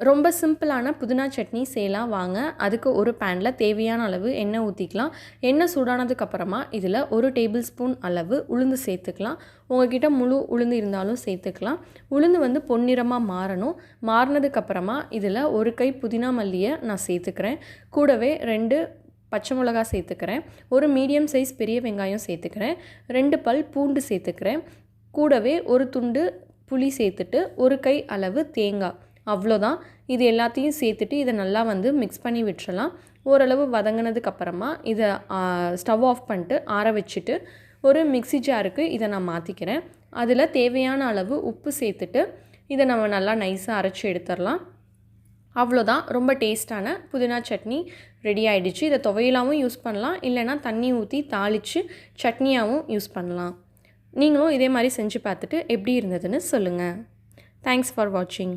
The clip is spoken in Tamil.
ரொம்ப சிம்பிளான புதினா சட்னி செய்யலாம் வாங்க. அதுக்கு ஒரு பேனில் தேவையான அளவு எண்ணெய் ஊற்றிக்கலாம். எண்ணெய் சூடானதுக்கப்புறமா இதில் 1 டேபிள் ஸ்பூன் அளவு உளுந்து சேர்த்துக்கலாம். உங்கள்கிட்ட முழு உளுந்து இருந்தாலும் சேர்த்துக்கலாம். உளுந்து வந்து பொன்னிறமாக மாறணும். மாறினதுக்கப்புறமா இதில் 1 கை புதினா மல்லியை நான் சேர்த்துக்கிறேன். கூடவே 2 பச்சை மிளகா சேர்த்துக்கிறேன். ஒரு மீடியம் சைஸ் பெரிய வெங்காயம் சேர்த்துக்கிறேன். 2 பல் பூண்டு சேர்த்துக்கிறேன். கூடவே ஒரு துண்டு புளி சேர்த்துட்டு 1 கை அளவு தேங்காய், அவ்வளோதான். இது எல்லாத்தையும் சேர்த்துட்டு இதை நல்லா வந்து மிக்ஸ் பண்ணி விட்டுறலாம். ஓரளவு வதங்கினதுக்கப்புறமா இதை ஸ்டவ் ஆஃப் பண்ணிட்டு ஆற வச்சுட்டு ஒரு மிக்ஸி ஜாருக்கு இதை நான் மாற்றிக்கிறேன். அதில் தேவையான அளவு உப்பு சேர்த்துட்டு இதை நம்ம நல்லா நைஸாக அரைச்சி எடுத்துடலாம். அவ்வளோதான், ரொம்ப டேஸ்ட்டான புதினா சட்னி ரெடி ஆகிடுச்சு. இதை துவையலாகவும் யூஸ் பண்ணலாம், இல்லைனா தண்ணி ஊற்றி தாளித்து சட்னியாகவும் யூஸ் பண்ணலாம். நீங்களும் இதே மாதிரி செஞ்சு பார்த்துட்டு எப்படி இருந்ததுன்னு சொல்லுங்கள். தேங்க்ஸ் ஃபார் வாட்சிங்.